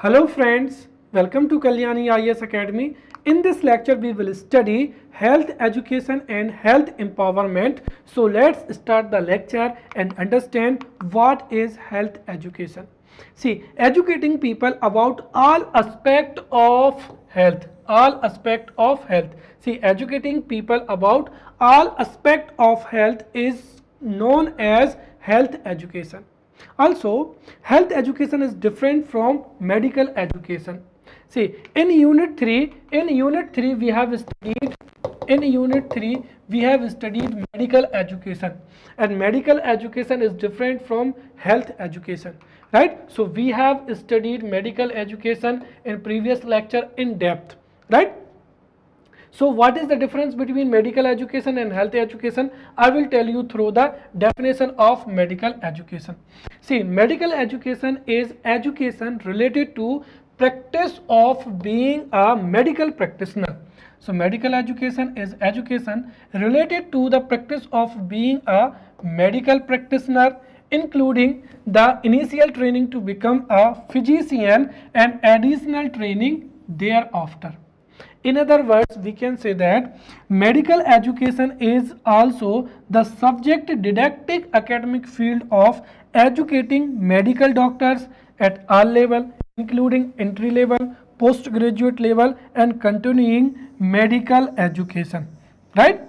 Hello friends, welcome to Kalyani IAS Academy. In this lecture we will study health education and health empowerment. So let's start the lecture and understand what is health education. See, educating people about all aspect of health. All aspect of health. See, educating people about all aspect of health is known as health education. Also, health education is different from medical education. See, in unit 3 we have studied medical education, and medical education is different from health education, right? So we have studied medical education in previous lecture in depth, right? So what is the difference between medical education and health education? I will tell you through the definition of medical education. See, medical education is education related to practice of being a medical practitioner. So medical education is education related to the practice of being a medical practitioner, including the initial training to become a physician and additional training thereafter. In other words, we can say that medical education is also the subject didactic academic field of educating medical doctors at all level, including entry level, postgraduate level and continuing medical education, right?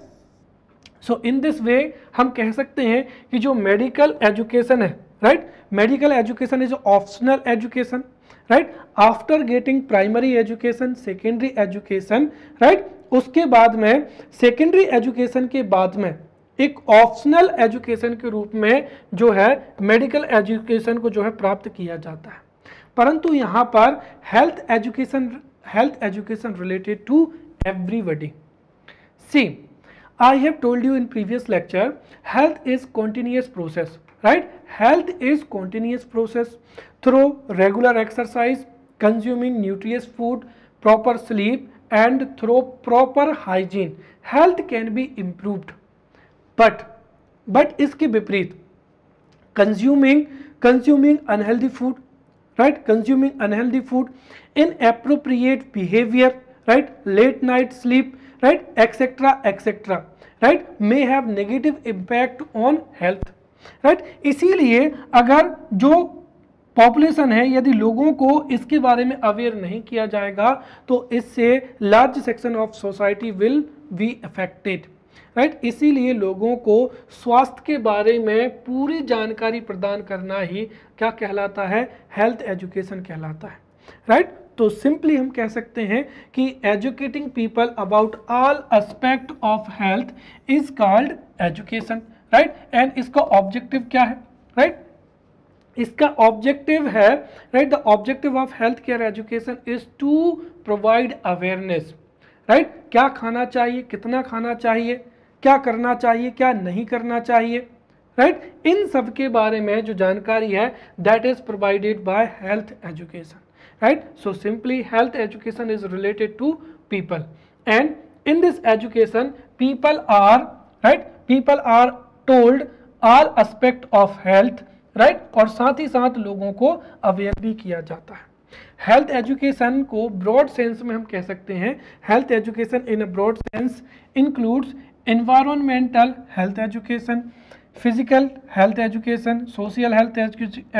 So in this way हम कह सकते हैं कि जो medical education है, right, medical education is optional education, right, after getting primary education, secondary education, right, उसके बाद में सेकेंडरी एजुकेशन के बाद में एक ऑप्शनल एजुकेशन के रूप में जो है मेडिकल एजुकेशन को जो है प्राप्त किया जाता है. परंतु यहाँ पर health education related to everybody. See, I have told you in previous lecture, health is continuous process, right? Health is continuous process through regular exercise, consuming nutritious food, proper sleep and through proper hygiene. Health can be improved. But इसके विपरीत consuming unhealthy food, right? Consuming unhealthy food, inappropriate behavior, right? Late night sleep, right, etc., right, may have negative impact on health, right? इसीलिए अगर जो population है, यदि लोगों को इसके बारे में अवेयर नहीं किया जाएगा तो इससे large section of society will be affected, right? इसीलिए लोगों को स्वास्थ्य के बारे में पूरी जानकारी प्रदान करना ही क्या कहलाता है? हेल्थ एजुकेशन कहलाता है, राइट? तो सिंपली हम कह सकते हैं कि educating people about all aspect of health is called education, right? And इसका ऑब्जेक्टिव क्या है, राइट? इसका ऑब्जेक्टिव है, right, the objective of health care education is to provide awareness, right? क्या खाना चाहिए, कितना खाना चाहिए, क्या करना चाहिए, क्या नहीं करना चाहिए, राइट? इन सब के बारे में जो जानकारी है that is provided by health education, right? So simply health education is related to people, and in this education people are told all aspect of health, right? और साथ ही साथ लोगों को अवेयर भी किया जाता है. हेल्थ एजुकेशन को ब्रॉड सेंस में हम कह सकते हैं, health education in a broad sense includes environmental health education, physical health education, social health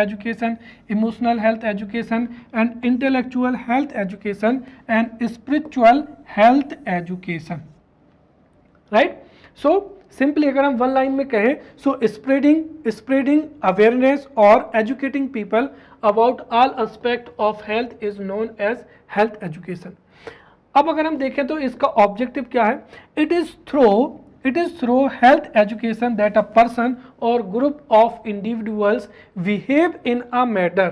education, emotional health education and intellectual health education and spiritual health education, right? So simply अगर हम one line में कहें, so spreading awareness और educating people about all aspect of health is known as health education. अब अगर हम देखें तो इसका ऑब्जेक्टिव क्या है? It is through health education that a person or group of individuals behave in a manner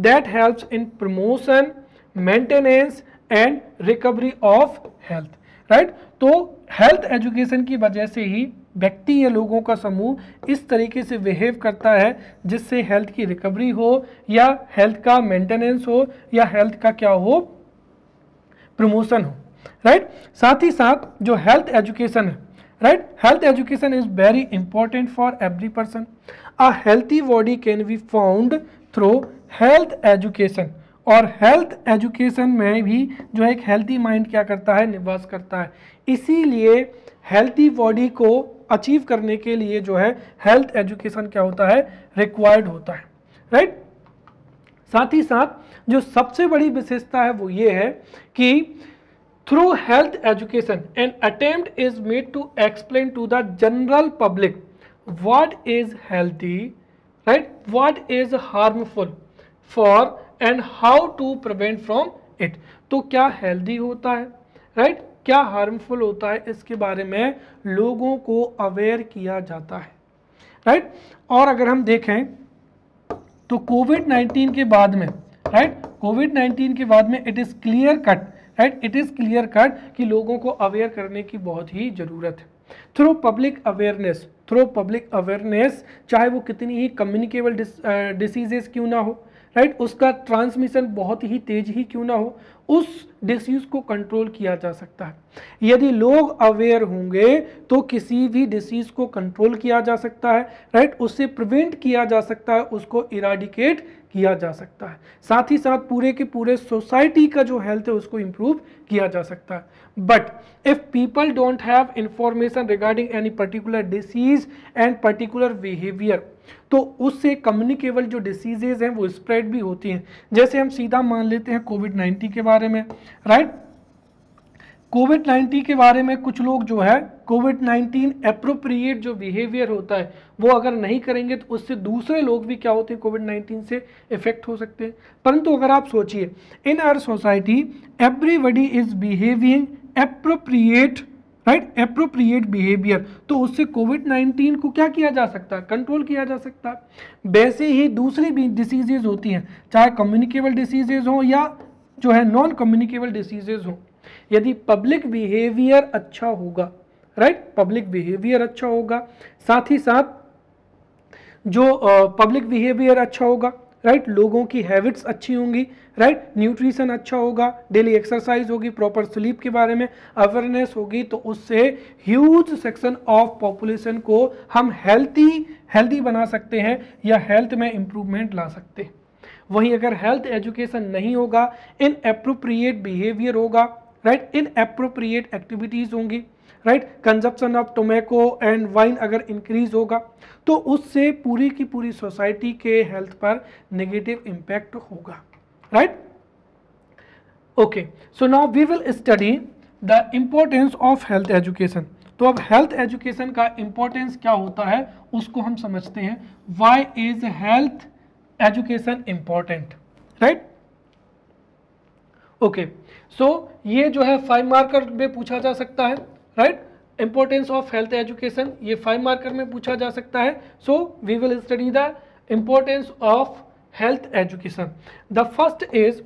that helps in promotion, maintenance and recovery of health, right? तो health education की वजह से ही व्यक्ति या लोगों का समूह इस तरीके से बिहेव करता है जिससे हेल्थ की रिकवरी हो या हेल्थ का मेंटेनेंस हो या हेल्थ का क्या हो, प्रमोशन हो, राइट? साथ ही साथ जो हेल्थ एजुकेशन है, right, health education is very important for every person. A healthy body can be found through health education और हेल्थ एजुकेशन में भी जो है एक हेल्थी माइंड क्या करता है, निवास करता है। इसीलिए हेल्थी बॉडी को अचीव करने के लिए जो है हेल्थ एजुकेशन क्या होता है, रिक्वायर्ड होता है, राइट। साथ ही साथ जो सबसे बड़ी विशेषता है वो ये है कि through health education an attempt is made to explain to the general public what is healthy, right, what is harmful for and how to prevent from it. तो क्या हेल्दी होता है, राइट, क्या हार्मफुल होता है, इसके बारे में लोगों को अवेयर किया जाता है, राइट। और अगर हम देखें तो कोविड-19 के बाद में, राइट, कोविड-19 के बाद में it is clear cut, right, it is clear cut कि लोगों को अवेयर करने की बहुत ही ज़रूरत है। थ्रू पब्लिक अवेयरनेस, चाहे वो कितनी ही कम्युनिकेबल डिसीजेस क्यों ना हो, राइट, उसका ट्रांसमिशन बहुत ही तेज ही क्यों ना हो, उस डिसीज को कंट्रोल किया जा सकता है। यदि लोग अवेयर होंगे तो किसी भी डिसीज को कंट्रोल किया जा सकता है, राइट, उससे प्रिवेंट किया जा सकता है, उसको इराडिकेट किया जा सकता है। साथ ही साथ पूरे के पूरे सोसाइटी का जो हेल्थ है उसको इंप्रूव किया जा सकता है। But if people don't have information regarding any particular disease and particular behaviour, तो उससे कम्युनिकेबल जो डिसीजेज हैं वो स्प्रेड भी होती हैं। जैसे हम सीधा मान लेते हैं कोविड-19 के बारे में, राइट, कोविड-19 के बारे में कुछ लोग जो है कोविड-19 एप्रोप्रिएट जो बिहेवियर होता है वो अगर नहीं करेंगे तो उससे दूसरे लोग भी क्या होते हैं, कोविड-19 से इफेक्ट हो सकते हैं। परंतु अगर आप सोचिए, in our society everybody is behaving appropriate, right, appropriate behaviour, तो उससे कोविड-19 को क्या किया जा सकता है, कंट्रोल किया जा सकता है। वैसे ही दूसरी भी डिसीजेज होती हैं, चाहे कम्युनिकेबल डिसीजेज हो या जो है नॉन कम्युनिकेबल डिसीजेज हो। यदि पब्लिक बिहेवियर अच्छा होगा, राइट, पब्लिक बिहेवियर अच्छा होगा, साथ ही साथ जो पब्लिक बिहेवियर अच्छा होगा, राइट, लोगों की हैबिट्स अच्छी होंगी, राइट, न्यूट्रिशन अच्छा होगा, डेली एक्सरसाइज होगी, प्रॉपर स्लीप के बारे में अवेयरनेस होगी, तो उससे ह्यूज सेक्शन ऑफ पॉपुलेशन को हम हेल्थी बना सकते हैं या हेल्थ में इंप्रूवमेंट ला सकते हैं। वहीं अगर हेल्थ एजुकेशन नहीं होगा, इनएप्रोप्रिएट बिहेवियर होगा, राइट, इनएप्रोप्रिएट एक्टिविटीज़ होंगी, right, consumption of tobacco and wine अगर इंक्रीज होगा तो उससे पूरी की पूरी सोसाइटी के हेल्थ पर नेगेटिव इम्पैक्ट होगा, right. Okay, so now we will study the importance of health education. तो अब हेल्थ एजुकेशन का इम्पोर्टेंस क्या होता है उसको हम समझते हैं। Why is health education important, right. Okay, so ये जो है 5 मार्कर में पूछा जा सकता है, right, importance of health education, ये 5 मार्कर में पूछा जा सकता है। So we will study the importance of health education. The first is,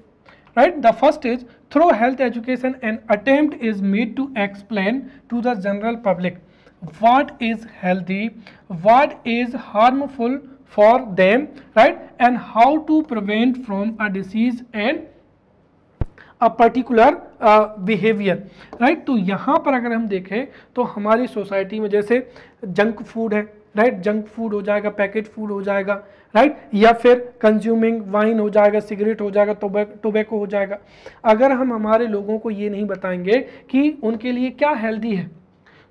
right, the first is through health education an attempt is made to explain to the general public what is healthy, what is harmful for them, right, and how to prevent from a disease and a particular behavior, right। तो यहाँ पर अगर हम देखें तो हमारी society में जैसे जंक फूड है, राइट, जंक फूड हो जाएगा, पैकेट फूड हो जाएगा, राइट, या फिर कंज्यूमिंग वाइन हो जाएगा, सिगरेट हो जाएगा, टोबैको हो जाएगा। अगर हम हमारे लोगों को ये नहीं बताएंगे कि उनके लिए क्या हेल्दी है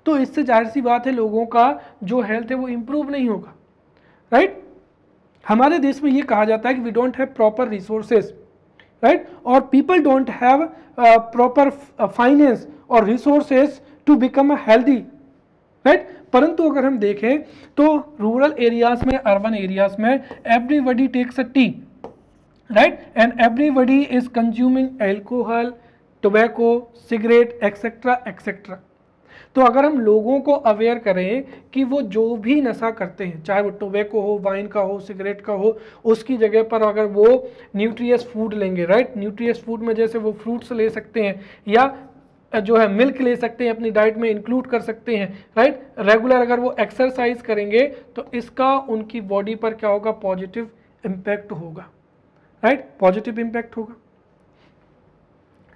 तो इससे जाहिर सी बात है लोगों का जो हेल्थ है वो इम्प्रूव नहीं होगा, राइट। हमारे देश में ये कहा जाता है कि we don't have proper resources, right, और people don't have proper finance और resources to become a healthy, right. परंतु अगर हम देखें तो रूरल एरियाज में, अर्बन एरियाज में everybody takes a tea, right, and everybody is consuming alcohol, tobacco, cigarette etcetera etcetera. तो अगर हम लोगों को अवेयर करें कि वो जो भी नशा करते हैं, चाहे वो टोबैको हो, वाइन का हो, सिगरेट का हो, उसकी जगह पर अगर वो न्यूट्रियस फूड लेंगे, राइट, न्यूट्रियस फूड में जैसे वो फ्रूट्स ले सकते हैं या जो है मिल्क ले सकते हैं, अपनी डाइट में इंक्लूड कर सकते हैं, राइट, रेगुलर अगर वो एक्सरसाइज करेंगे तो इसका उनकी बॉडी पर क्या होगा, पॉजिटिव इम्पैक्ट होगा, राइट, पॉजिटिव इम्पैक्ट होगा।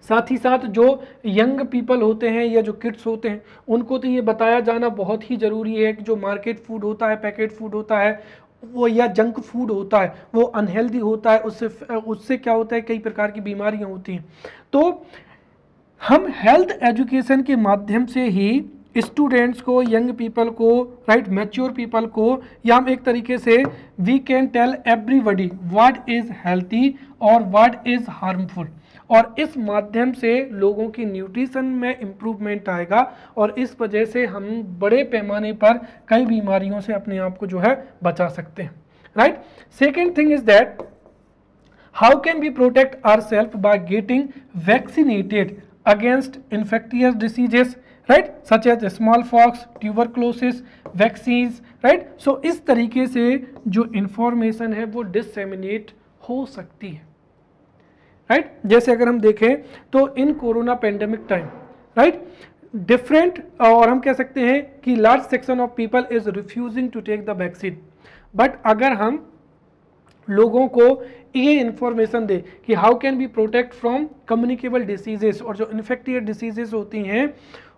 साथ ही साथ जो यंग पीपल होते हैं या जो किड्स होते हैं उनको तो ये बताया जाना बहुत ही ज़रूरी है कि जो मार्केट फूड होता है, पैकेट फूड होता है, वो या जंक फूड होता है वो अनहेल्दी होता है, उससे क्या होता है, कई प्रकार की बीमारियां होती हैं। तो हम हेल्थ एजुकेशन के माध्यम से ही स्टूडेंट्स को, यंग पीपल को, राइट, मैच्योर पीपल को, या हम एक तरीके से we can tell everybody what is healthy और व्हाट इज हार्मफुल, और इस माध्यम से लोगों की न्यूट्रिशन में इम्प्रूवमेंट आएगा और इस वजह से हम बड़े पैमाने पर कई बीमारियों से अपने आप को जो है बचा सकते हैं, right. Second thing is that how can we protect ourselves by getting vaccinated against infectious diseases, right, such as smallpox, tuberculosis, vaccines, right। so इस तरीके से जो इंफॉर्मेशन है वो डिससेमिनेट हो सकती है, राइट। जैसे अगर हम देखें तो in corona pandemic time, right, different, और हम कह सकते हैं कि large section of people is refusing to take the vaccine, but अगर हम लोगों को ये इंफॉर्मेशन दे कि how can be protect from communicable diseases, और जो इन्फेक्टियस डिसीजेस होती हैं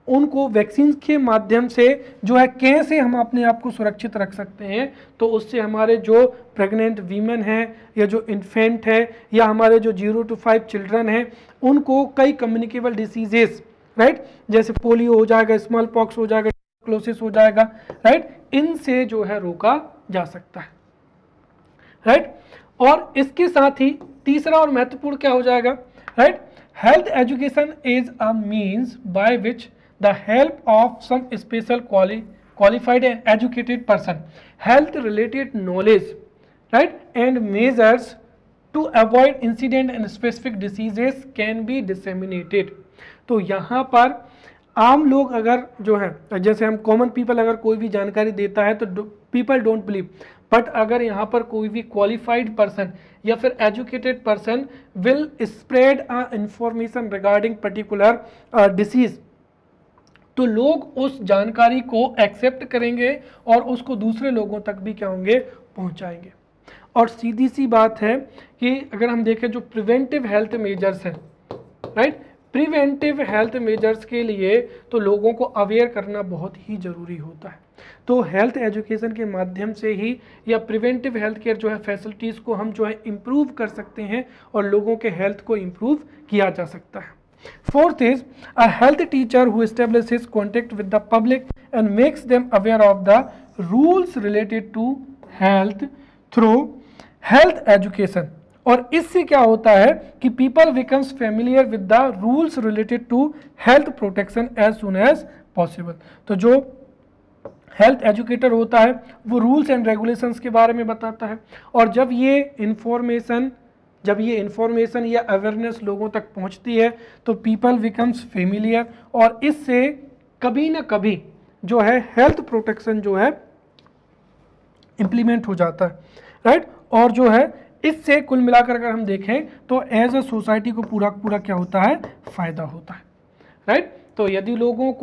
उनको वैक्सीन के माध्यम से जो है कैसे हम अपने आप को सुरक्षित रख सकते हैं, तो उससे हमारे जो प्रेग्नेंट वीमेन हैं या जो इन्फेंट है या हमारे जो 0 to 5 चिल्ड्रन हैं उनको कई कम्युनिकेबल डिसीजेस, राइट, जैसे पोलियो हो जाएगा, स्मॉल पॉक्स हो जाएगा, ट्यूबरकुलोसिस हो जाएगा, राइट, इनसे जो है रोका जा सकता है, राइट। और इसके साथ ही तीसरा और महत्वपूर्ण क्या हो जाएगा, right, health education is a means by which the help of some special qualified and educated person health related knowledge, right, and measures to avoid incident and specific diseases can be disseminated। तो यहाँ पर आम लोग अगर जो है, जैसे हम कॉमन पीपल अगर कोई भी जानकारी देता है तो पीपल डोंट बिलीव, बट अगर यहाँ पर कोई भी क्वालिफाइड पर्सन या फिर educated person will spread a information regarding particular disease, तो लोग उस जानकारी को एक्सेप्ट करेंगे और उसको दूसरे लोगों तक भी क्या होंगे, पहुंचाएंगे। और सीधी सी बात है कि अगर हम देखें जो प्रिवेंटिव हेल्थ मेजर्स हैं, राइट, प्रिवेंटिव हेल्थ मेजर्स के लिए तो लोगों को अवेयर करना बहुत ही ज़रूरी होता है। तो हेल्थ एजुकेशन के माध्यम से ही या प्रिवेंटिव हेल्थ केयर जो है फैसिलिटीज़ को हम जो है इम्प्रूव कर सकते हैं और लोगों के हेल्थ को इम्प्रूव किया जा सकता है। Fourth is a health teacher who establishes contact with the public and makes them aware of the rules related to health through health education। और इससे क्या होता है कि people becomes familiar with the rules related to health protection as soon as possible। तो जो health educator होता है वो रूल्स एंड रेगुलेशंस के बारे में बताता है, और जब ये इंफॉर्मेशन या अवेयरनेस लोगों तक पहुंचती है तो पीपल बिकम्स फेमिलियर, और इससे कभी ना कभी जो है हेल्थ प्रोटेक्शन जो है इम्प्लीमेंट हो जाता है, राइट। और जो है इससे कुल मिलाकर अगर हम देखें तो एज अ सोसाइटी को पूरा क्या होता है, फायदा होता है, राइट। तो यदि लोगों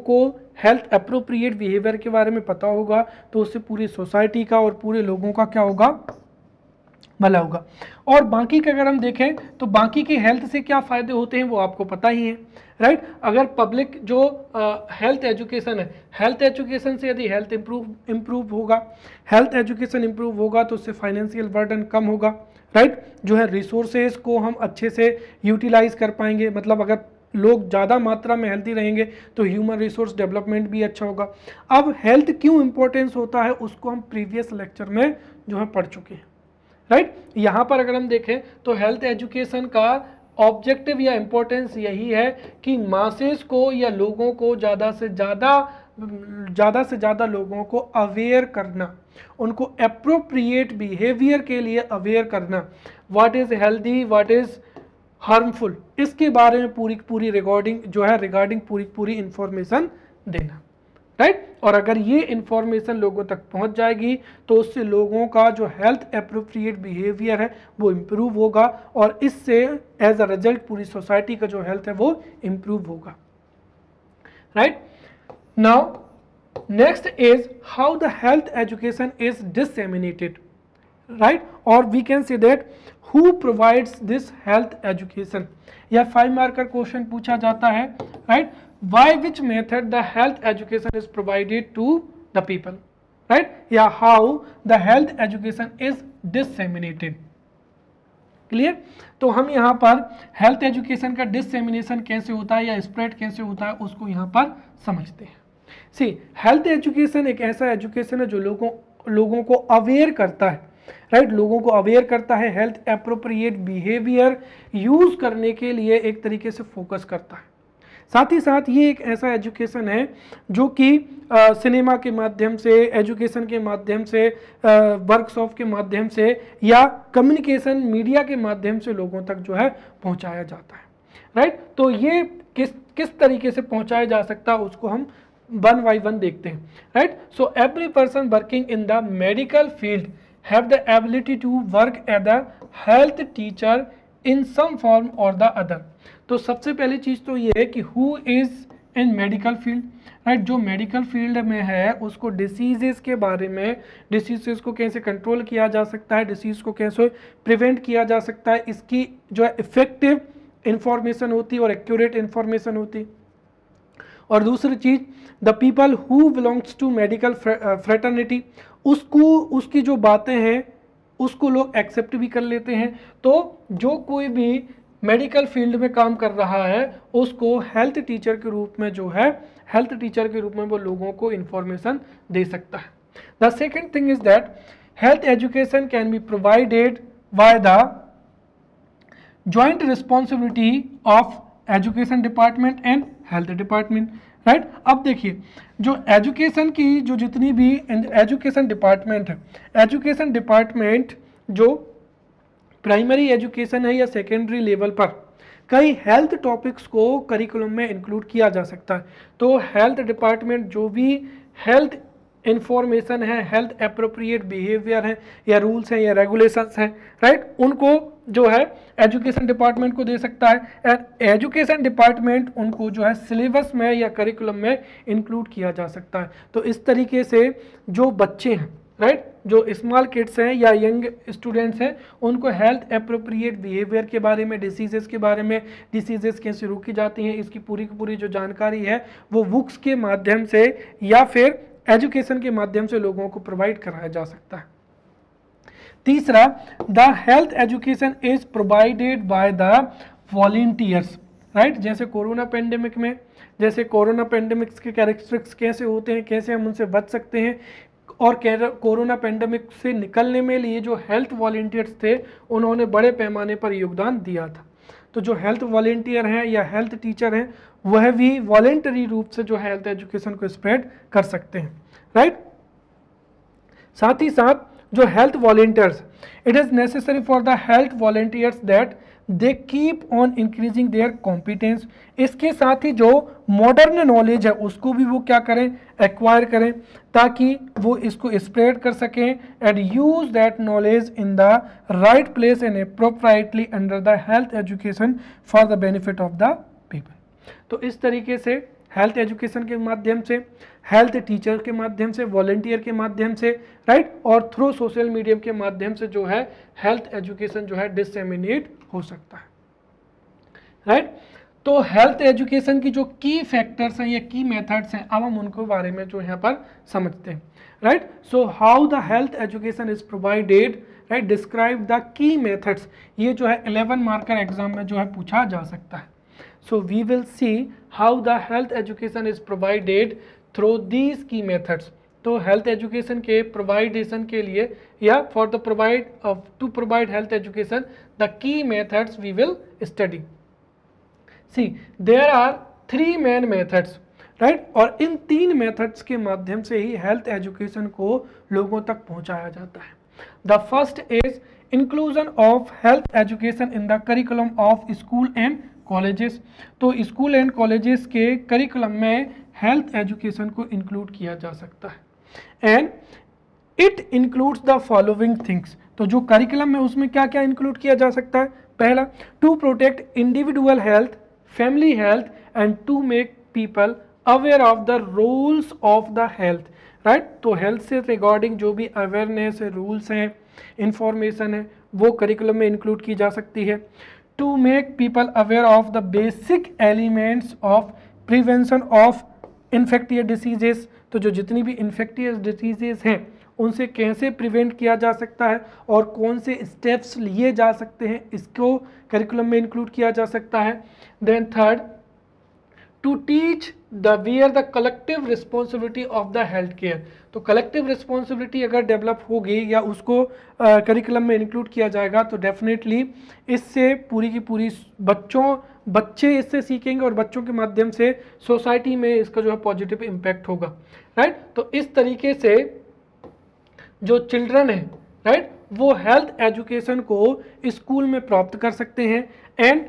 को हेल्थ अप्रोप्रिएट बिहेवियर के बारे में पता होगा तो उससे पूरी सोसाइटी का और पूरे लोगों का क्या होगा, भला होगा। और बाकी का अगर हम देखें तो बाकी की हेल्थ से क्या फ़ायदे होते हैं वो आपको पता ही है, राइट। अगर पब्लिक जो हेल्थ एजुकेशन है, हेल्थ एजुकेशन से यदि हेल्थ इम्प्रूव होगा, हेल्थ एजुकेशन इम्प्रूव होगा तो उससे फाइनेंशियल बर्डन कम होगा, राइट। जो है रिसोर्सेज को हम अच्छे से यूटिलाइज कर पाएंगे, मतलब अगर लोग ज़्यादा मात्रा में हेल्थी रहेंगे तो ह्यूमन रिसोर्स डेवलपमेंट भी अच्छा होगा। अब हेल्थ क्यों इंपॉर्टेंस होता है उसको हम प्रीवियस लेक्चर में जो है पढ़ चुके हैं, राइट। यहाँ पर अगर हम देखें तो हेल्थ एजुकेशन का ऑब्जेक्टिव या इम्पोर्टेंस यही है कि मासेस को या लोगों को ज़्यादा से ज़्यादा लोगों को अवेयर करना, उनको अप्रोप्रिएट बिहेवियर के लिए अवेयर करना, what is healthy, what is harmful, इसके बारे में पूरी रिगार्डिंग पूरी इंफॉर्मेशन देना, राइट। और अगर ये इंफॉर्मेशन लोगों तक पहुंच जाएगी तो उससे लोगों का जो हेल्थ अप्रोप्रिएट बिहेवियर है वो इम्प्रूव होगा और इससे एज अ रिजल्ट पूरी सोसाइटी का जो हेल्थ है वो इम्प्रूव होगा, right. Now next is how the health education is disseminated, right, और we can say that who provides this health education, या 5 मार्कर क्वेश्चन पूछा जाता है, right, by which method the health education is provided to the people, right, या how the health education is disseminated. Clear. तो हम यहाँ पर health education का डिससेमिनेशन कैसे होता है या स्प्रेड कैसे होता है उसको यहाँ पर समझते हैं। सी, हेल्थ एजुकेशन एक ऐसा एजुकेशन है जो लोगों को अवेयर करता है, राइट, लोगों को अवेयर करता है, हेल्थ एप्रोप्रिएट बिहेवियर यूज करने के लिए एक तरीके से फोकस करता है। साथ ही साथ ये एक ऐसा एजुकेशन है जो कि सिनेमा के माध्यम से, एजुकेशन के माध्यम से, वर्कशॉप के माध्यम से या कम्युनिकेशन मीडिया के माध्यम से लोगों तक जो है पहुंचाया जाता है, राइट। तो ये किस तरीके से पहुंचाया जा सकता है उसको हम वन बाय वन देखते हैं, right. So every person working in the medical field have the ability to work as a health teacher in some form और द अदर। तो सबसे पहली चीज़ तो ये है कि who is in medical field, right, जो मेडिकल फील्ड में है उसको डिसीजेस के बारे में, डिसीजेस को कैसे कंट्रोल किया जा सकता है, डिसीज़ को कैसे प्रिवेंट किया जा सकता है, इसकी जो है इफेक्टिव इंफॉर्मेशन होती है और एक्यूरेट इंफॉर्मेशन होती। और दूसरी चीज़, the people who belongs to medical fraternity, उसकी जो बातें हैं उसको लोग एक्सेप्ट भी कर लेते हैं। तो जो कोई भी मेडिकल फील्ड में काम कर रहा है उसको हेल्थ टीचर के रूप में जो है, हेल्थ टीचर के रूप में वो लोगों को इंफॉर्मेशन दे सकता है। The second thing is that health education can be provided by the joint responsibility of education department and health department, right. अब देखिए, जो एजुकेशन की जो जितनी भी एजुकेशन डिपार्टमेंट है, एजुकेशन डिपार्टमेंट जो प्राइमरी एजुकेशन है या सेकेंडरी लेवल पर कई हेल्थ टॉपिक्स को करिकुलम में इंक्लूड किया जा सकता है। तो हेल्थ डिपार्टमेंट जो भी हेल्थ इंफॉर्मेशन है, हेल्थ एप्रोप्रिएट बिहेवियर है या रूल्स हैं या रेगुलेशंस हैं, राइट, उनको जो है एजुकेशन डिपार्टमेंट को दे सकता है। एंड एजुकेशन डिपार्टमेंट उनको जो है सिलेबस में या करिकुलम में इंक्लूड किया जा सकता है। तो इस तरीके से जो बच्चे हैं, राइट, जो स्मॉल किड्स हैं या यंग स्टूडेंट्स हैं, उनको हेल्थ एप्रोप्रिएट बिहेवियर के बारे में, डिसीजेस के बारे में, डिसीजेस कैसे रोकी जाती हैं, इसकी पूरी की पूरी जो जानकारी है वो बुक्स के माध्यम से या फिर एजुकेशन के माध्यम से लोगों को प्रोवाइड कराया जा सकता है। तीसरा, the health education is provided by the volunteers, right. जैसे कोरोना पेंडेमिक में, जैसे कोरोना पेंडेमिक्स के कैरेक्टरिस्टिक्स कैसे होते हैं, कैसे हम उनसे बच सकते हैं, और कोरोना पेंडेमिक से निकलने में लिए जो हेल्थ वॉलंटियर्स थे उन्होंने बड़े पैमाने पर योगदान दिया था। तो जो हेल्थ वॉलंटियर हैं या हेल्थ टीचर हैं वह भी वॉलेंटरी रूप से जो हेल्थ एजुकेशन को स्प्रेड कर सकते हैं, राइट। साथ ही साथ जो health volunteers, it is necessary for the health volunteers that they keep on increasing there competence. इसके साथ ही जो मॉडर्न नॉलेज है उसको भी वो क्या करें, एक्वायर करें, ताकि वो इसको स्प्रेड कर सकें and use that knowledge in the right place and appropriately under the health education for the benefit of the people. तो इस तरीके से हेल्थ एजुकेशन के माध्यम से, हेल्थ टीचर के माध्यम से, वॉलंटियर के माध्यम से, राइट, और थ्रू सोशल मीडिया के माध्यम से जो है हेल्थ एजुकेशन जो है डिससेमिनेट हो सकता है, राइट। तो हेल्थ एजुकेशन की जो की फैक्टर्स हैं या की मेथड्स हैं, अब हम उनको बारे में जो यहाँ पर समझते हैं, right. So how the health education is provided, right, describe the key methods. ये जो है 11 मार्कर एग्जाम में जो है पूछा जा सकता है। So we will see how the health education is provided through these key methods. तो health education के providation के लिए या for the to provide health education, the key methods we will study. See, there are 3 main methods, right? और इन 3 methods के माध्यम से ही health education को लोगों तक पहुंचाया जाता है। The first is inclusion of health education in the curriculum of school and colleges. तो स्कूल एंड कॉलेजेस के करिकुलम में हेल्थ एजुकेशन को इंक्लूड किया जा सकता है। And it includes the following things. तो जो करिकुलम में उसमें क्या क्या इंक्लूड किया जा सकता है? पहला, to protect individual health, family health and to make people aware of the rules of the health, right. तो हेल्थ से रिगार्डिंग जो भी अवेयरनेस है, रूल्स हैं, इंफॉर्मेशन है, वो करिकुलम में इंक्लूड की जा सकती है। To make people aware of the basic elements of prevention of infectious diseases, तो जो जितनी भी इन्फेक्टियस डिसीजेस हैं उनसे कैसे प्रिवेंट किया जा सकता है और कौन से स्टेप्स लिए जा सकते हैं, इसको करिकुलम में इंक्लूड किया जा सकता है। Then third, to teach the where the collective responsibility of the health care. तो कलेक्टिव रिस्पॉन्सिबिलिटी अगर डेवलप होगी या उसको करिकुलम में इंक्लूड किया जाएगा तो डेफिनेटली इससे पूरी की पूरी बच्चे इससे सीखेंगे और बच्चों के माध्यम से सोसाइटी में इसका जो है पॉजिटिव इम्पैक्ट होगा, राइट। तो इस तरीके से जो चिल्ड्रन है, राइट, वो हेल्थ एजुकेशन को स्कूल में प्राप्त कर सकते हैं। एंड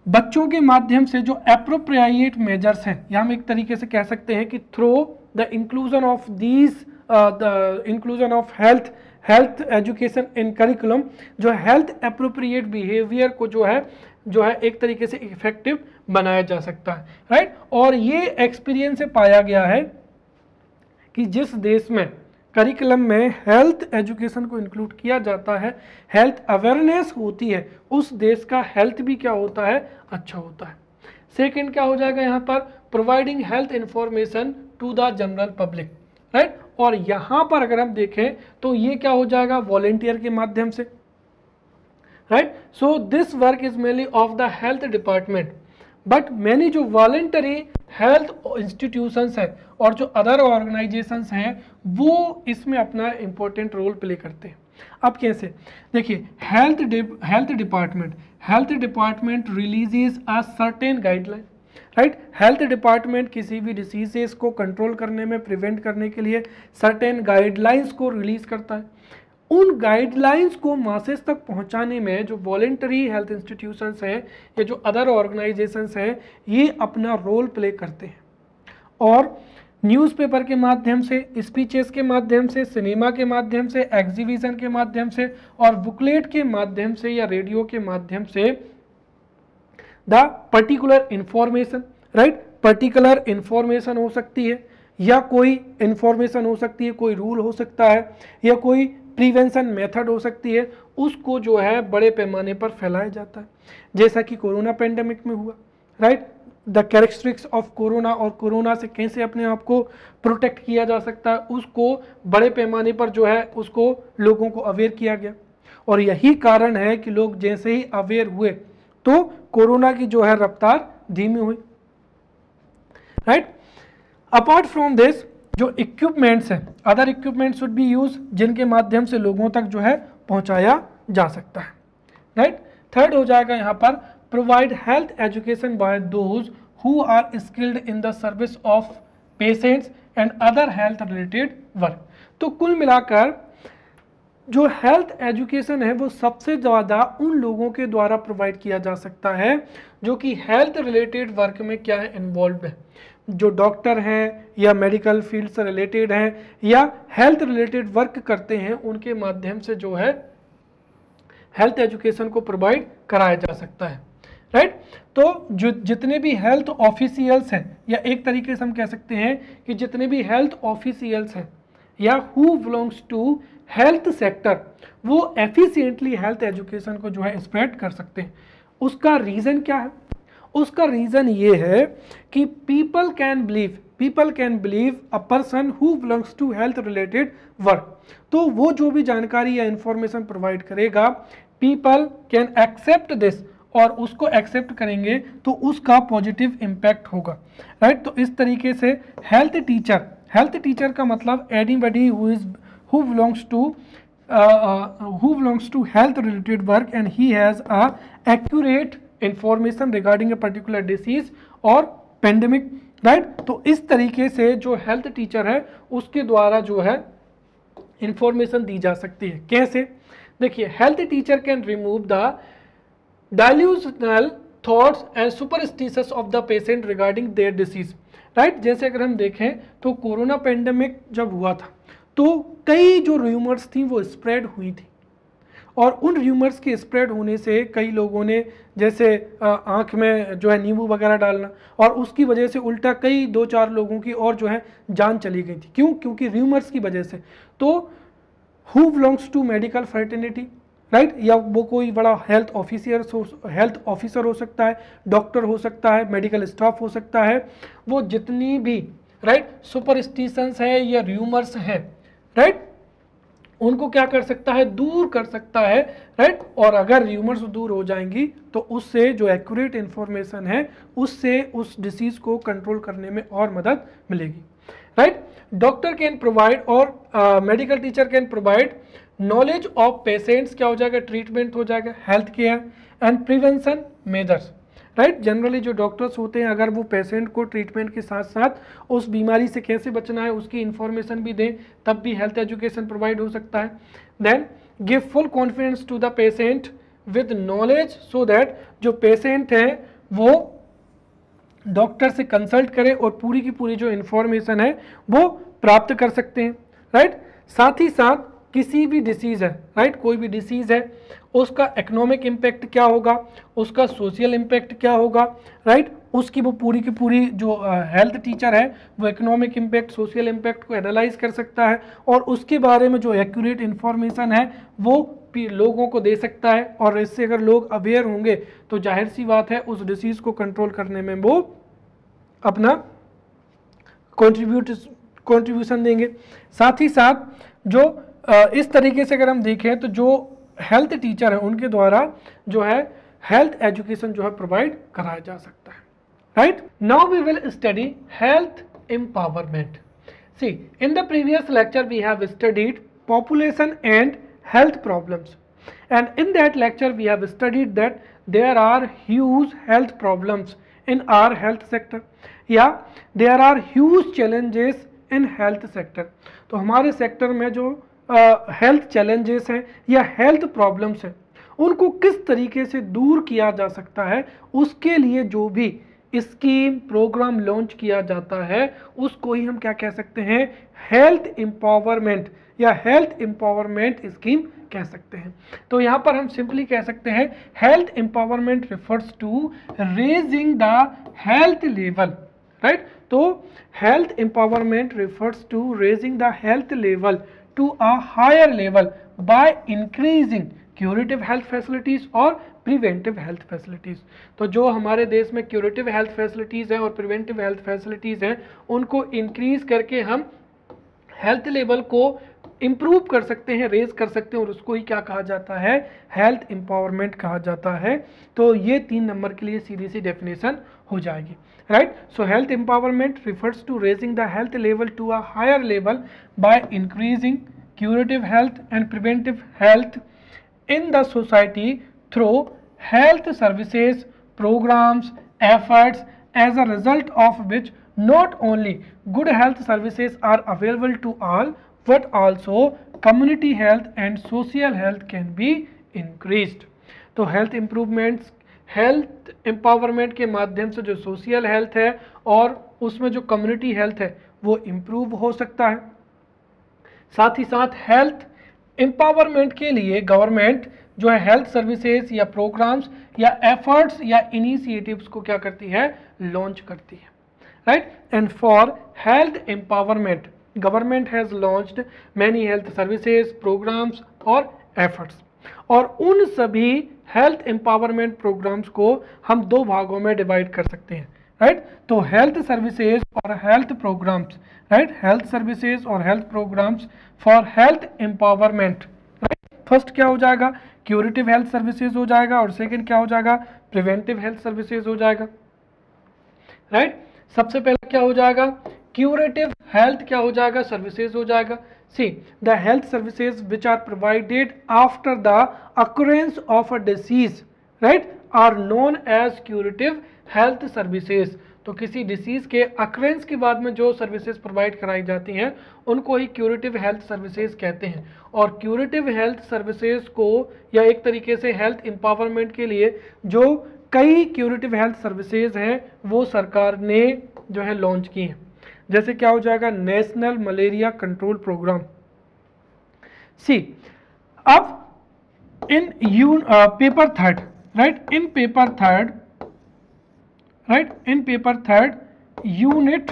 बच्चों के माध्यम से जो अप्रोप्रिएट मेजर्स हैं, या हम एक तरीके से कह सकते हैं कि through the inclusion of these the inclusion of health education in curriculum, जो हेल्थ अप्रोप्रिएट बिहेवियर को जो है एक तरीके से इफेक्टिव बनाया जा सकता है, राइट। और ये एक्सपीरियंस से पाया गया है कि जिस देश में करिकुलम में हेल्थ एजुकेशन को इंक्लूड किया जाता है, हेल्थ अवेयरनेस होती है, उस देश का हेल्थ भी क्या होता है, अच्छा होता है। सेकंड क्या हो जाएगा यहाँ पर, providing health information to the general public, right. और यहाँ पर अगर हम देखें तो ये क्या हो जाएगा, वॉलेंटियर के माध्यम से, right. So this work is mainly of the health department, but many जो वॉलेंटरी हेल्थ इंस्टीट्यूशंस हैं और जो अदर ऑर्गेनाइजेशंस हैं वो इसमें अपना इंपॉर्टेंट रोल प्ले करते हैं। अब कैसे, देखिए, health department releases a certain guideline, right. Health department किसी भी डिसीजेस को कंट्रोल करने में, प्रिवेंट करने के लिए सर्टेन गाइडलाइंस को रिलीज करता है। उन गाइडलाइंस को मासेस तक पहुंचाने में जो वॉलेंटरी हेल्थ इंस्टीट्यूशंस हैं या जो अदर ऑर्गेनाइजेशंस हैं ये अपना रोल प्ले करते हैं। और न्यूज़पेपर के माध्यम से, स्पीचेस के माध्यम से, सिनेमा के माध्यम से, एग्जीबिशन के माध्यम से और बुकलेट के माध्यम से या रेडियो के माध्यम से the particular information, right, particular information हो सकती है या कोई इंफॉर्मेशन हो सकती है, कोई रूल हो सकता है या कोई प्रिवेंशन मेथड हो सकती है, उसको जो है बड़े पैमाने पर फैलाया जाता है, जैसा कि कोरोना पेंडेमिक में हुआ, right. The characteristics of corona और कोरोना से कैसे अपने आप को प्रोटेक्ट किया जा सकता है, उसको बड़े पैमाने पर जो है उसको लोगों को अवेयर किया गया। और यही कारण है कि लोग जैसे ही अवेयर हुए तो कोरोना की जो है रफ्तार धीमी हुई, राइट। अपार्ट फ्रॉम दिस, जो इक्विपमेंट्स हैं, other equipments should be use, जिनके माध्यम से लोगों तक जो है पहुंचाया जा सकता है, राइट। थर्ड हो जाएगा यहाँ पर, provide health education by those who are skilled in the service of patients and other health related work. तो कुल मिलाकर जो हेल्थ एजुकेशन है वो सबसे ज़्यादा उन लोगों के द्वारा प्रोवाइड किया जा सकता है जो कि हेल्थ रिलेटेड वर्क में क्या है, इन्वॉल्व है, जो डॉक्टर हैं या मेडिकल फील्ड से रिलेटेड हैं या हेल्थ रिलेटेड वर्क करते हैं, उनके माध्यम से जो है हेल्थ एजुकेशन को प्रोवाइड कराया जा सकता है, राइट। तो जो जितने भी हेल्थ ऑफिशियल्स हैं, या एक तरीके से हम कह सकते हैं कि जितने भी हेल्थ ऑफिशियल्स हैं या who belongs to health sector, वो एफिशिएंटली हेल्थ एजुकेशन को जो है स्प्रेड कर सकते हैं। उसका रीज़न क्या है, उसका रीज़न ये है कि people can believe a person who belongs to health related work. तो वो जो भी जानकारी या इंफॉर्मेशन प्रोवाइड करेगा, पीपल कैन एक्सेप्ट दिस, और उसको एक्सेप्ट करेंगे तो उसका पॉजिटिव इम्पैक्ट होगा, राइट। तो इस तरीके से हेल्थ टीचर का मतलब anybody who belongs to health related work and he has a accurate information regarding a particular disease or pandemic, right। तो इस तरीके से जो हेल्थ टीचर है उसके द्वारा जो है इंफॉर्मेशन दी जा सकती है। कैसे, देखिए, health teacher can remove the delusional thoughts and superstitions of the patient regarding their disease, right. जैसे अगर हम देखें तो कोरोना पेंडेमिक जब हुआ था तो कई जो र्यूमर्स थी वो स्प्रेड हुई थी, और उन र्यूमर्स के स्प्रेड होने से कई लोगों ने जैसे आँख में जो है नींबू वगैरह डालना, और उसकी वजह से उल्टा कई 2-4 लोगों की और जो है जान चली गई थी। क्यों? क्योंकि र्यूमर्स की वजह से। तो who belongs to medical fraternity, right, या वो कोई बड़ा हेल्थ ऑफिसर हो सकता है, डॉक्टर हो सकता है, मेडिकल स्टाफ हो सकता है। वो जितनी भी राइट सुपरस्टिशंस है या र्यूमर्स है राइट, उनको क्या कर सकता है, दूर कर सकता है राइट। और अगर र्यूमर्स दूर हो जाएंगी तो उससे जो एक्यूरेट इंफॉर्मेशन है उससे उस डिसीज को कंट्रोल करने में और मदद मिलेगी राइट। डॉक्टर कैन प्रोवाइड और medical teacher can provide knowledge of patients, क्या हो जाएगा, ट्रीटमेंट हो जाएगा, health care and prevention measures right. Generally जो डॉक्टर्स होते हैं अगर वो पेशेंट को ट्रीटमेंट के साथ साथ उस बीमारी से कैसे बचना है उसकी इंफॉर्मेशन भी दें, तब भी हेल्थ एजुकेशन प्रोवाइड हो सकता है। Then give full confidence to the patient with knowledge so that जो पेशेंट है वो डॉक्टर से कंसल्ट करें और पूरी की पूरी जो इंफॉर्मेशन है वो प्राप्त कर सकते हैं राइट। साथ ही साथ किसी भी डिसीज़ है राइट, कोई भी डिसीज़ है उसका इकोनॉमिक इम्पैक्ट क्या होगा, उसका सोशल इम्पैक्ट क्या होगा राइट, उसकी वो पूरी की पूरी जो हेल्थ टीचर है वो इकोनॉमिक इम्पैक्ट, सोशल इम्पैक्ट को एनालाइज कर सकता है और उसके बारे में जो एक्यूरेट इन्फॉर्मेशन है वो लोगों को दे सकता है। और इससे अगर लोग अवेयर होंगे तो जाहिर सी बात है उस डिसीज़ को कंट्रोल करने में वो अपना कंट्रीब्यूशन देंगे। साथ ही साथ जो इस तरीके से अगर हम देखें तो जो हेल्थ टीचर है उनके द्वारा जो है हेल्थ एजुकेशन जो है प्रोवाइड कराया जा सकता है right. Now we will study health empowerment. See in the previous lecture we have studied population and health problems, and in that lecture we have studied that there are huge health problems in our health sector, yeah there are huge challenges in health sector। तो हमारे sector में जो health challenges हैं या health problems हैं उनको किस तरीके से दूर किया जा सकता है, उसके लिए जो भी स्कीम प्रोग्राम लॉन्च किया जाता है उसको ही हम क्या कह सकते हैं, हेल्थ एम्पावरमेंट या हेल्थ एम्पावरमेंट स्कीम कह सकते हैं। तो यहाँ पर हम सिंपली कह सकते हैं health empowerment refers to raising the health level right. तो health empowerment refers to raising the health level to a higher level by increasing curative health facilities और प्रिवेंटिव हेल्थ फैसिलिटीज। तो जो हमारे देश में क्यूरेटिव हेल्थ फैसिलिटीज हैं और preventive health facilities हैं उनको इंक्रीज करके हम हेल्थ लेवल को इम्प्रूव कर सकते हैं, रेज कर सकते हैं और उसको ही क्या कहा जाता है, हेल्थ एम्पावरमेंट कहा जाता है। तो ये 3 नंबर के लिए सीधी सी डेफिनेशन हो जाएगी right. So health empowerment refers to raising the health level to a higher level by increasing curative health and preventive health in the society through health services, programs, efforts, as a result of which not only good health services are available to all but also community health and social health can be increased। तो health improvements, health empowerment के माध्यम से जो social health है और उसमें जो community health है वो improve हो सकता है। साथ ही साथ हेल्थ एम्पावरमेंट के लिए गवर्नमेंट जो है हेल्थ सर्विसेज या प्रोग्राम्स या एफर्ट्स या इनिशिएटिव्स को क्या करती है, लॉन्च करती है right. And for health empowerment government has launched many health services, programmes और एफर्ट्स। और उन सभी हेल्थ एम्पावरमेंट प्रोग्राम्स को हम 2 भागों में डिवाइड कर सकते हैं राइट। तो हेल्थ सर्विसेज और health programs right, health services और health programs for health empowerment right. First क्या हो जाएगा, क्यूरेटिव हेल्थ सर्विसेज हो जाएगा और सेकंड क्या हो जाएगा, प्रिवेंटिव हेल्थ सर्विसेज हो जाएगा राइट। सबसे पहले क्या हो जाएगा, क्यूरेटिव हेल्थ क्या हो जाएगा, सर्विसेज हो जाएगा। See the health services which are provided after the occurrence of a disease right are known as curative health services. तो किसी डिसीज के अक्रेंस के बाद में जो सर्विसेज प्रोवाइड कराई जाती हैं उनको ही क्यूरेटिव हेल्थ सर्विसेज कहते हैं। और क्यूरेटिव हेल्थ सर्विसेज को या एक तरीके से हेल्थ एम्पावरमेंट के लिए जो कई क्यूरेटिव हेल्थ सर्विसेज हैं वो सरकार ने जो है लॉन्च की हैं। जैसे क्या हो जाएगा, नेशनल मलेरिया कंट्रोल प्रोग्राम। सी अब इन paper third right, in paper third right, in paper 3 unit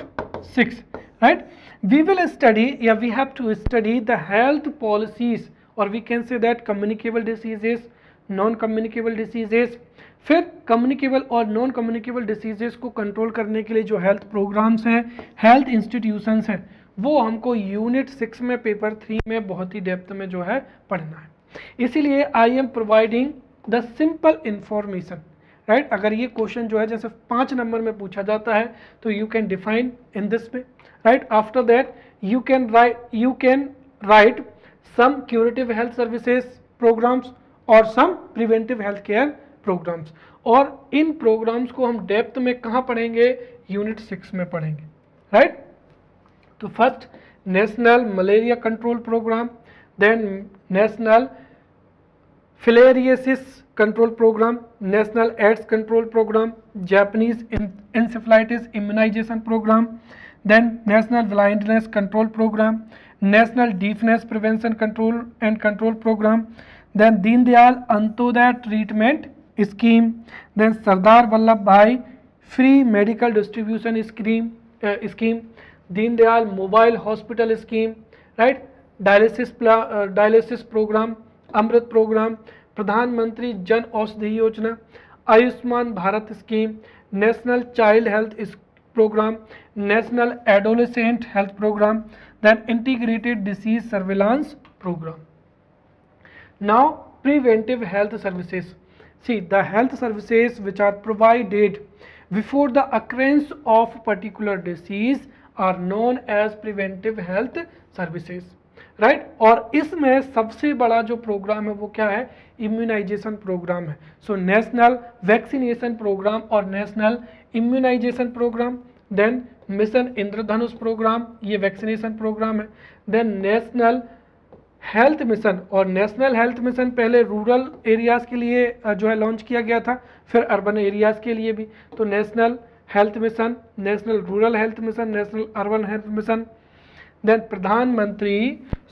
6 right, we will study, yeah we have to study the health policies और we can say that communicable diseases, non communicable diseases. फिर communicable और non communicable diseases को control करने के लिए जो health programmes हैं, health institutions हैं, वो हमको यूनिट 6 में पेपर 3 में बहुत ही डेप्थ में जो है पढ़ना है। इसीलिए I am providing the simple information, right. अगर ये क्वेश्चन जो है जैसे 5 नंबर में पूछा जाता है तो you can define in this way, right. After that you can write some curative health services programmes और some preventive health care programs, और इन प्रोग्राम्स को हम डेप्थ में कहाँ पढ़ेंगे, यूनिट 6 में पढ़ेंगे, राइट। तो first national malaria control program, then national filariasis control program, national AIDS control program, Japanese encephalitis immunization program, then national blindness control program, national deafness prevention control and control program, then Deendayal Antyodaya treatment scheme, then Sardar Vallabh Bhai free medical distribution scheme, Deendayal mobile hospital scheme, right, dialysis program, Amrit program, Pradhan Mantri Jan Aushadhi Yojana, Ayushman Bharat scheme, national child health program, national adolescent health program, then integrated disease surveillance programme. Now preventive health services. See, the health services which are provided before the occurrence of particular disease are known as preventive health services. Right और इसमें सबसे बड़ा जो programme है वो क्या है, immunization program है. सो नेशनल वैक्सीनेशन प्रोग्राम और national immunization program, then mission Indradhanush program, ये वैक्सीनेशन प्रोग्राम है. देन नेशनल हेल्थ मिशन, और नेशनल हेल्थ मिशन पहले रूरल एरियाज़ के लिए जो है लॉन्च किया गया था, फिर अर्बन एरियाज़ के लिए भी. तो national health mission, national rural health mission, national urban health mission. Then Pradhan Mantri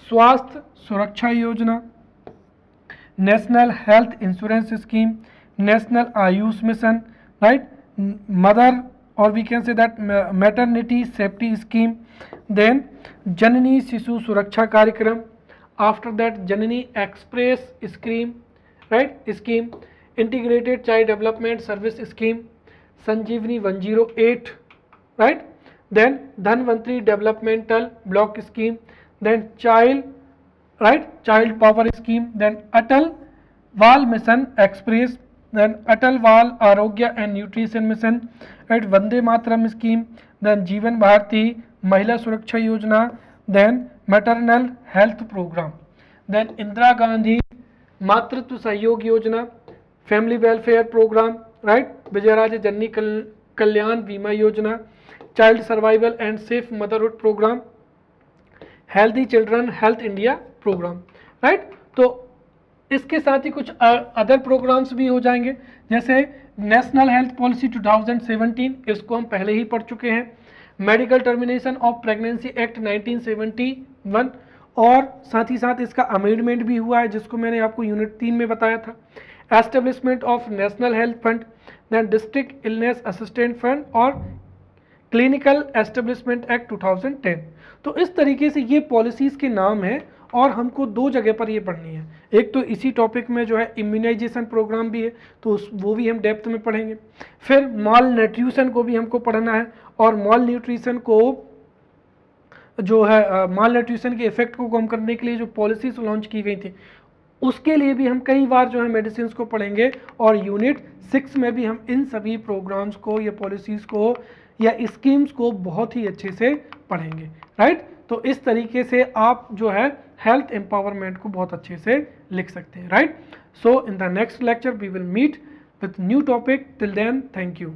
Swasthya Suraksha Yojana, national health insurance scheme, national Ayush mission, right, mother और we can say that maternity safety scheme, then Janani Shishu Suraksha कार्यक्रम, after that Janani Express scheme, right, scheme, integrated child development service scheme, Sanjeevani 108, right, then Dhanvantri developmental block scheme, then child, right, child power scheme, then Atal Val mission express, then Atal Val arogya and nutrition mission, right, Vande Mataram scheme, then Jeevan Bharati Mahila Suraksha Yojana, then maternal health program, then Indira Gandhi Matritva Sahyog Yojana, family welfare program, right, Vijayaraje Janani Kalyan Bima Yojana, child survival and safe motherhood program, healthy children health India program, right. तो इसके साथ ही कुछ other programmes भी हो जाएंगे, जैसे national health policy 2017, इसको हम पहले ही पढ़ चुके हैं. Medical termination of pregnancy act 1971, और साथ ही साथ इसका अमेंडमेंट भी हुआ है जिसको मैंने आपको यूनिट 3 में बताया था. Establishment of national health fund, then district illness assistant fund और क्लिनिकल एस्टेब्लिशमेंट एक्ट 2010. तो इस तरीके से ये पॉलिसीज़ के नाम हैं और हमको 2 जगह पर ये पढ़नी है. एक तो इसी टॉपिक में जो है इम्यूनाइजेशन प्रोग्राम भी है, तो वो भी हम डेप्थ में पढ़ेंगे. फिर मॉल न्यूट्रिशन को भी हमको पढ़ना है, और मॉल न्यूट्रिशन को जो है मॉल न्यूट्रिशन के इफेक्ट को कम करने के लिए जो पॉलिसीज लॉन्च की गई थी उसके लिए भी हम कई बार जो है मेडिसिन को पढ़ेंगे, और यूनिट 6 में भी हम इन सभी प्रोग्राम्स को या पॉलिसीज़ को या स्कीम्स को बहुत ही अच्छे से पढ़ेंगे, राइट. तो इस तरीके से आप जो है हेल्थ एम्पावरमेंट को बहुत अच्छे से लिख सकते हैं, right. So in the next lecture we will meet with new topic. Till then, thank you.